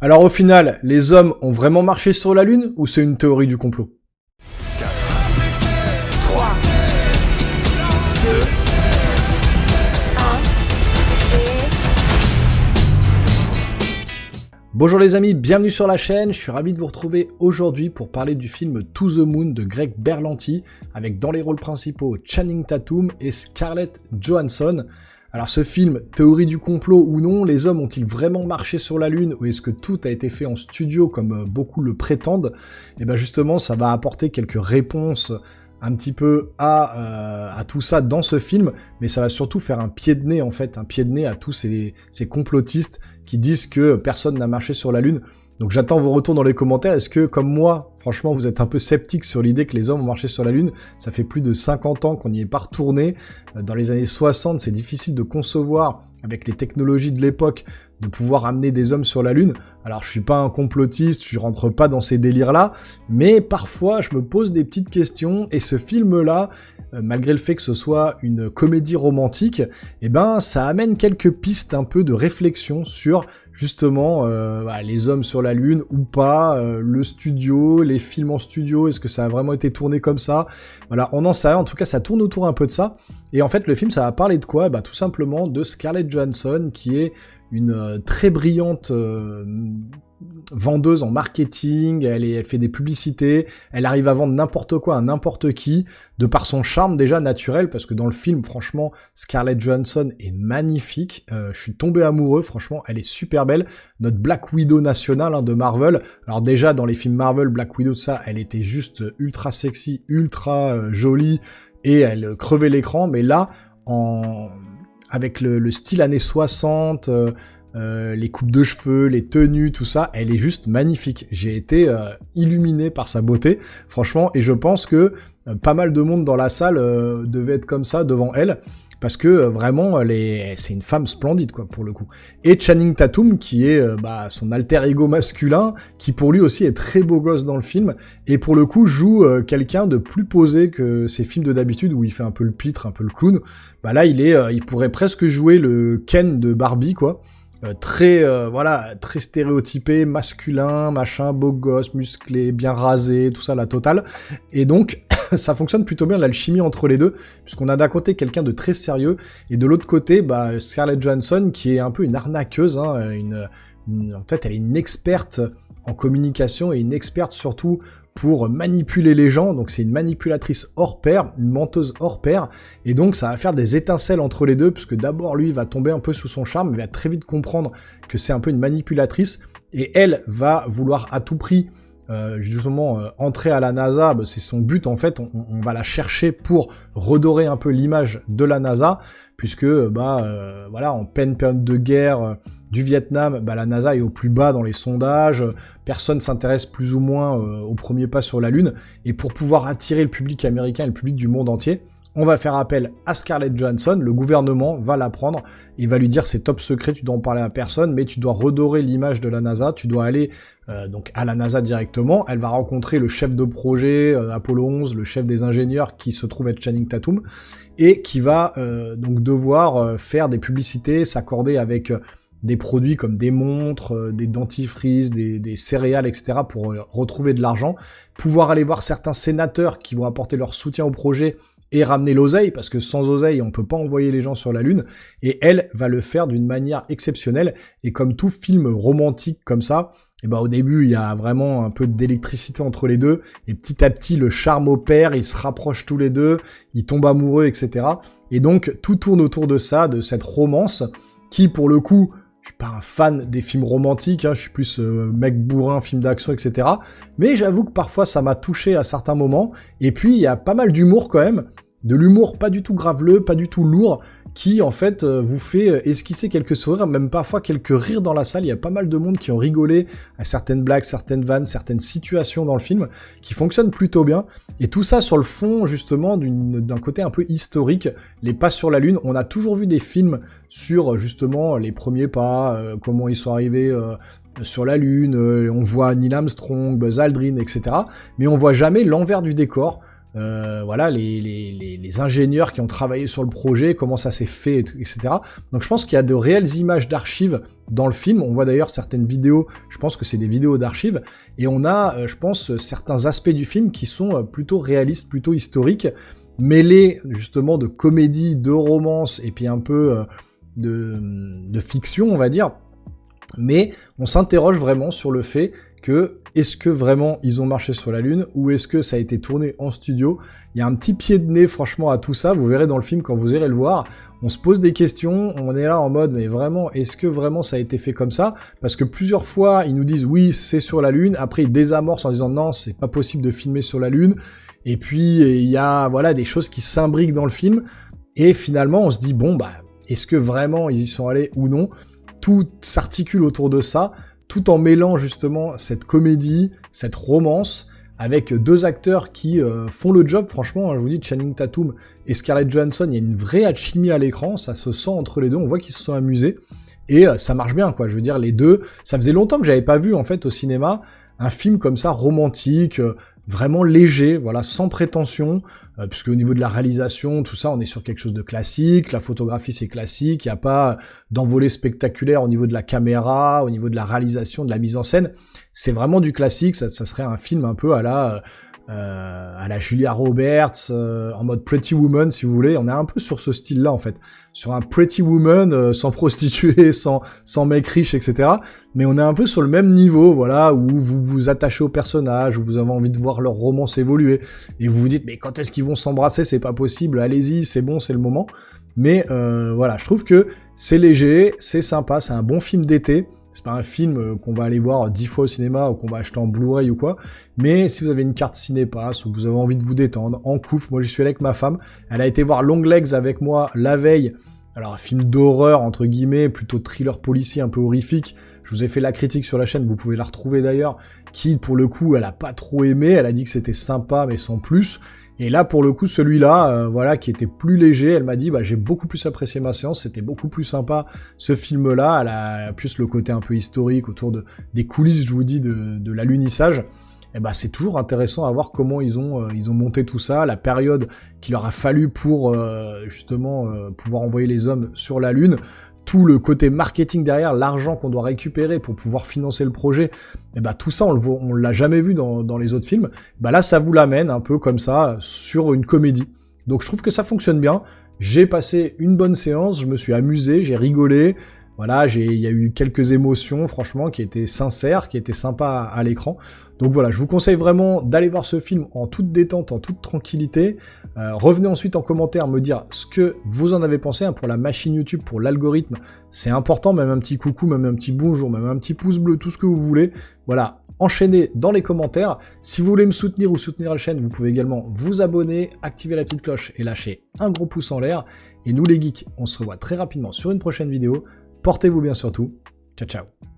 Alors au final, les hommes ont vraiment marché sur la Lune ou c'est une théorie du complot? 3, 2, 1. Bonjour les amis, bienvenue sur la chaîne, je suis ravi de vous retrouver aujourd'hui pour parler du film To the Moon de Greg Berlanti, avec dans les rôles principaux Channing Tatum et Scarlett Johansson. Alors ce film, théorie du complot ou non, les hommes ont-ils vraiment marché sur la Lune ou est-ce que tout a été fait en studio comme beaucoup le prétendent? Et bien justement, ça va apporter quelques réponses un petit peu à tout ça dans ce film, mais ça va surtout faire un pied de nez en fait, un pied de nez à tous ces complotistes qui disent que personne n'a marché sur la Lune. Donc j'attends vos retours dans les commentaires. Est-ce que, comme moi, franchement, vous êtes un peu sceptique sur l'idée que les hommes ont marché sur la Lune? Ça fait plus de 50 ans qu'on n'y est pas retourné. Dans les années 60, c'est difficile de concevoir, avec les technologies de l'époque, de pouvoir amener des hommes sur la Lune. Alors je suis pas un complotiste, je rentre pas dans ces délires-là, mais parfois je me pose des petites questions, et ce film-là, malgré le fait que ce soit une comédie romantique, eh ben ça amène quelques pistes un peu de réflexion sur justement les hommes sur la Lune ou pas, le studio, les films en studio, est-ce que ça a vraiment été tourné comme ça? Voilà, on en sait rien, en tout cas ça tourne autour un peu de ça, et en fait le film ça va parler de quoi? Bah tout simplement de Scarlett Johansson, qui est une très brillante vendeuse en marketing, elle fait des publicités, elle arrive à vendre n'importe quoi à n'importe qui, de par son charme déjà naturel, parce que dans le film, franchement, Scarlett Johansson est magnifique, je suis tombé amoureux, franchement, elle est super belle, notre Black Widow nationale de Marvel. Alors déjà, dans les films Marvel, Black Widow, ça, elle était juste ultra sexy, ultra jolie, et elle crevait l'écran, mais là, avec le style années 60, les coupes de cheveux, les tenues, tout ça, elle est juste magnifique. J'ai été illuminé par sa beauté, franchement, et je pense que pas mal de monde dans la salle devait être comme ça devant elle, parce que vraiment, c'est une femme splendide, quoi, pour le coup. Et Channing Tatum, qui est son alter ego masculin, qui pour lui aussi est très beau gosse dans le film, et pour le coup joue quelqu'un de plus posé que ses films de d'habitude, où il fait un peu le pitre, un peu le clown. Bah là, il pourrait presque jouer le Ken de Barbie, quoi. Très stéréotypé, masculin, machin, beau gosse, musclé, bien rasé, tout ça, la totale. Et donc, ça fonctionne plutôt bien, l'alchimie entre les deux, puisqu'on a d'un côté quelqu'un de très sérieux, et de l'autre côté, Scarlett Johansson, qui est un peu une arnaqueuse, hein, en fait, elle est une experte en communication, et une experte surtout pour manipuler les gens, donc c'est une manipulatrice hors pair, une menteuse hors pair, et donc ça va faire des étincelles entre les deux, puisque d'abord lui va tomber un peu sous son charme, il va très vite comprendre que c'est un peu une manipulatrice, et elle va vouloir à tout prix justement entrer à la NASA, c'est son but en fait, on va la chercher pour redorer un peu l'image de la NASA, puisque en pleine période de guerre du Vietnam, la NASA est au plus bas dans les sondages, personne s'intéresse plus ou moins au premier pas sur la Lune, et pour pouvoir attirer le public américain et le public du monde entier, on va faire appel à Scarlett Johansson, le gouvernement va la prendre, il va lui dire c'est top secret, tu dois en parler à personne, mais tu dois redorer l'image de la NASA, tu dois aller donc à la NASA directement, elle va rencontrer le chef de projet Apollo 11, le chef des ingénieurs qui se trouve être Channing Tatum, et qui va donc devoir faire des publicités, s'accorder avec des produits comme des montres, des dentifrices, des céréales, etc. pour retrouver de l'argent, pouvoir aller voir certains sénateurs qui vont apporter leur soutien au projet et ramener l'oseille, parce que sans oseille, on peut pas envoyer les gens sur la Lune, et elle va le faire d'une manière exceptionnelle, et comme tout film romantique comme ça, au début, il y a vraiment un peu d'électricité entre les deux, et petit à petit, le charme opère, ils se rapprochent tous les deux, ils tombent amoureux, etc. Et donc, tout tourne autour de ça, de cette romance, qui, pour le coup, je suis pas un fan des films romantiques, hein, je suis plus mec bourrin, film d'action, etc. Mais j'avoue que parfois ça m'a touché à certains moments, et puis il y a pas mal d'humour quand même, de l'humour pas du tout graveleux, pas du tout lourd, qui en fait vous fait esquisser quelques sourires, même parfois quelques rires dans la salle. Il y a pas mal de monde qui ont rigolé à certaines blagues, certaines vannes, certaines situations dans le film, qui fonctionnent plutôt bien, et tout ça sur le fond justement d'un côté un peu historique, les pas sur la Lune. On a toujours vu des films sur justement les premiers pas, comment ils sont arrivés sur la Lune, on voit Neil Armstrong, Buzz Aldrin, etc. Mais on voit jamais l'envers du décor, voilà, les ingénieurs qui ont travaillé sur le projet, comment ça s'est fait, etc. Donc je pense qu'il y a de réelles images d'archives dans le film. On voit d'ailleurs certaines vidéos, je pense que c'est des vidéos d'archives, et on a, je pense, certains aspects du film qui sont plutôt réalistes, plutôt historiques, mêlés justement de comédie, de romance, et puis un peu de fiction, on va dire. Mais on s'interroge vraiment sur le fait que est-ce que vraiment ils ont marché sur la Lune ou est-ce que ça a été tourné en studio? Il y a un petit pied de nez franchement à tout ça, vous verrez dans le film quand vous irez le voir. On se pose des questions, on est là en mode mais vraiment, est-ce que vraiment ça a été fait comme ça? Parce que plusieurs fois ils nous disent oui c'est sur la Lune, après ils désamorcent en disant non c'est pas possible de filmer sur la Lune, et puis il y a voilà des choses qui s'imbriquent dans le film, et finalement on se dit bon bah est-ce que vraiment ils y sont allés ou non? Tout s'articule autour de ça, tout en mêlant justement cette comédie, cette romance, avec deux acteurs qui font le job, franchement, hein, je vous dis, Channing Tatum et Scarlett Johansson, il y a une vraie alchimie à l'écran, ça se sent entre les deux, on voit qu'ils se sont amusés, et ça marche bien, quoi, je veux dire, les deux, ça faisait longtemps que j'avais pas vu, en fait, au cinéma, un film comme ça, romantique, vraiment léger, voilà, sans prétention, puisque au niveau de la réalisation, tout ça, on est sur quelque chose de classique, la photographie c'est classique, il n'y a pas d'envolée spectaculaire au niveau de la caméra, au niveau de la réalisation, de la mise en scène, c'est vraiment du classique, ça serait un film un peu à la Julia Roberts, en mode Pretty Woman si vous voulez, on est un peu sur ce style-là en fait, sur un Pretty Woman sans prostituée, sans mec riche, etc. Mais on est un peu sur le même niveau, voilà, où vous vous attachez aux personnages, où vous avez envie de voir leur romance évoluer, et vous vous dites mais quand est-ce qu'ils vont s'embrasser, c'est pas possible, allez-y, c'est bon, c'est le moment. Mais voilà, je trouve que c'est léger, c'est sympa, c'est un bon film d'été. C'est pas un film qu'on va aller voir 10 fois au cinéma ou qu'on va acheter en Blu-ray ou quoi, mais si vous avez une carte Cinépass ou vous avez envie de vous détendre, en couple, moi j'y suis allé avec ma femme, elle a été voir Longlegs avec moi la veille, alors un film d'horreur entre guillemets, plutôt thriller policier un peu horrifique, je vous ai fait la critique sur la chaîne, vous pouvez la retrouver d'ailleurs, qui pour le coup elle a pas trop aimé, elle a dit que c'était sympa mais sans plus. Et là, pour le coup, celui-là, voilà, qui était plus léger, elle m'a dit, bah, j'ai beaucoup plus apprécié ma séance, c'était beaucoup plus sympa, ce film-là, elle a plus le côté un peu historique autour des coulisses, je vous dis, de l'alunissage. Et bah, c'est toujours intéressant à voir comment ils ont monté tout ça, la période qu'il leur a fallu pour, justement, pouvoir envoyer les hommes sur la Lune, tout le côté marketing derrière, l'argent qu'on doit récupérer pour pouvoir financer le projet, et bah tout ça on l'a jamais vu dans les autres films. Bah là ça vous l'amène un peu comme ça sur une comédie. Donc je trouve que ça fonctionne bien. J'ai passé une bonne séance, je me suis amusé, j'ai rigolé. Voilà, il y a eu quelques émotions, franchement, qui étaient sincères, qui étaient sympas à l'écran. Donc voilà, je vous conseille vraiment d'aller voir ce film en toute détente, en toute tranquillité. Revenez ensuite en commentaire me dire ce que vous en avez pensé, hein, pour la machine YouTube, pour l'algorithme. C'est important, même un petit coucou, même un petit bonjour, même un petit pouce bleu, tout ce que vous voulez. Voilà, enchaînez dans les commentaires. Si vous voulez me soutenir ou soutenir la chaîne, vous pouvez également vous abonner, activer la petite cloche et lâcher un gros pouce en l'air. Et nous les geeks, on se revoit très rapidement sur une prochaine vidéo. Portez-vous bien surtout. Ciao, ciao.